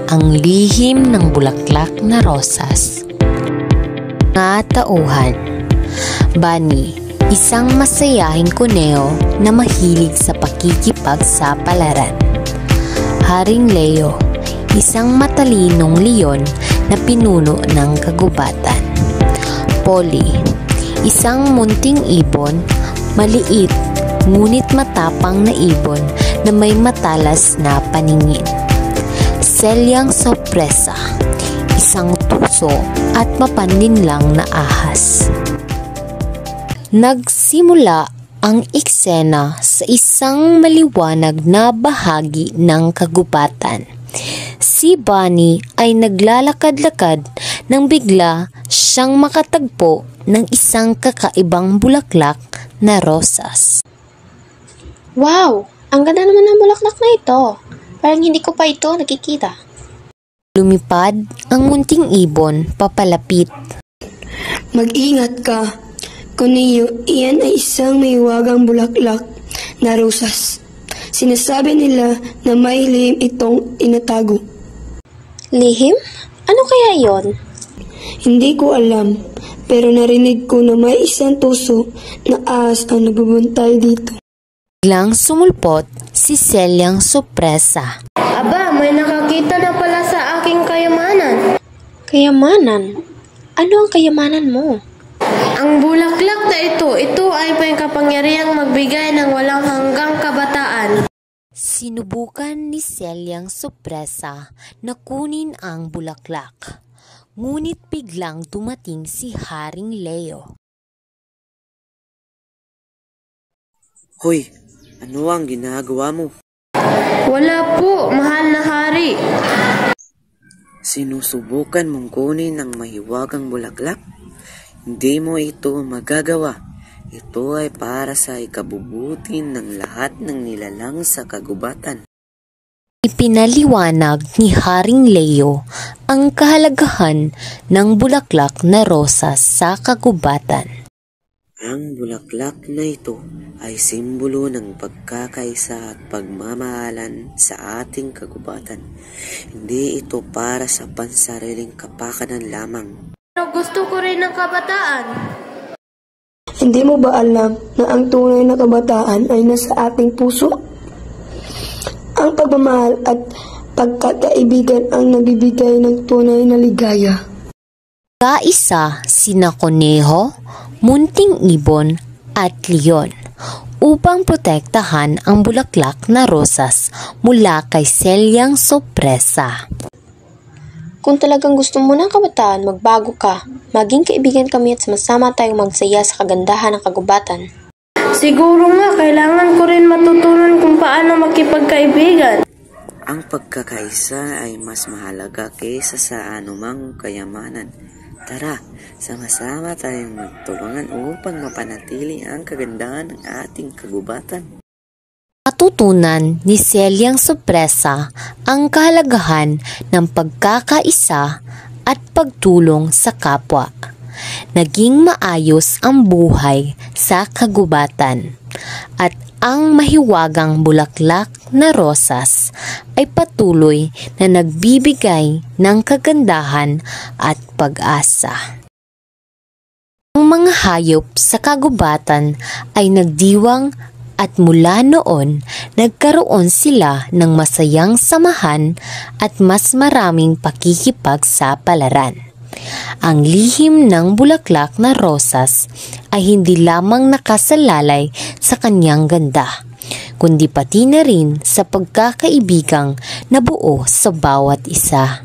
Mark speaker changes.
Speaker 1: Ang lihim ng bulaklak na rosas. Mga tauhan. Bunny, isang masayahing kuneho na mahilig sa pakikipagsapalaran. Haring Leo, isang matalinong leon na pinuno ng kagubatan. Polly, isang munting ibon, maliit ngunit matapang na ibon na may matalas na paningin. Selyang Sorpresa, isang tuso at mapaninlang na ahas. Nagsimula ang eksena sa isang maliwanag na bahagi ng kagubatan. Si Bunny ay naglalakad-lakad nang bigla siyang makatagpo ng isang kakaibang bulaklak na rosas.
Speaker 2: Wow! Ang ganda naman ng bulaklak na ito. Parang hindi ko pa ito nakikita.
Speaker 1: Lumipad ang munting ibon papalapit.
Speaker 3: Mag-ingat ka. Kuneho, iyan ay isang mahiwagang bulaklak na rosas. Sinasabi nila na may lihim itong inatago.
Speaker 2: Lihim? Ano kaya yon?
Speaker 3: Hindi ko alam, pero narinig ko na may isang tuso na ahas ang nagbubantay dito.
Speaker 1: Biglang sumulpot si Selyang Sorpresa.
Speaker 4: Aba, may nakakita na pala sa aking kayamanan.
Speaker 2: Kayamanan? Ano ang kayamanan mo?
Speaker 4: Ang bulaklak na ito ay may kapangyarihang magbigay ng walang hanggang kabataan.
Speaker 1: Sinubukan ni Selyang Sorpresa na kunin ang bulaklak, ngunit biglang dumating si Haring Leo.
Speaker 5: Hoy, ano ang ginagawa mo?
Speaker 4: Wala po, mahal na hari.
Speaker 5: Sinusubukan mong kunin ang mahiwagang bulaklak? Hindi mo ito magagawa. Ito ay para sa ikabubuti ng lahat ng nilalang sa kagubatan.
Speaker 1: Ipinaliwanag ni Haring Leo ang kahalagahan ng bulaklak na rosas sa kagubatan.
Speaker 5: Ang bulaklak na ito ay simbolo ng pagkakaisa at pagmamahalan sa ating kagubatan. Hindi ito para sa pansariling kapakanan lamang.
Speaker 4: Pero gusto ko rin ng kabataan.
Speaker 3: Hindi mo ba alam na ang tunay na kabataan ay nasa ating puso? Ang pagmamahal at pagkakaibigan ang nagbibigay ng tunay na ligaya.
Speaker 1: Kaisa sina kuneho, munting ibon at leon upang protektahan ang bulaklak na rosas mula kay Selyang Sorpresa.
Speaker 2: Kung talagang gusto mo ng kabataan, magbago ka. Maging kaibigan kami at sama-sama tayong magsaya sa kagandahan ng kagubatan.
Speaker 4: Siguro nga, kailangan ko rin matutunan kung paano makipagkaibigan.
Speaker 5: Ang pagkakaisa ay mas mahalaga kaysa sa anumang kayamanan. Tara, sama-sama tayong magtulungan upang mapanatili ang kagandahan ng ating kagubatan.
Speaker 1: Matutunan ni Selyang Sorpresa ang kahalagahan ng pagkakaisa at pagtulong sa kapwa. Naging maayos ang buhay sa kagubatan at ang mahiwagang bulaklak na rosas ay patuloy na nagbibigay ng kagandahan at pag-asa. Ang mga hayop sa kagubatan ay nagdiwang at mula noon nagkaroon sila ng masayang samahan at mas maraming pakikipagsapalaran. Ang lihim ng bulaklak na rosas ay hindi lamang nakasalalay sa kanyang ganda, kundi pati na rin sa pagkakaibigang nabuo sa bawat isa.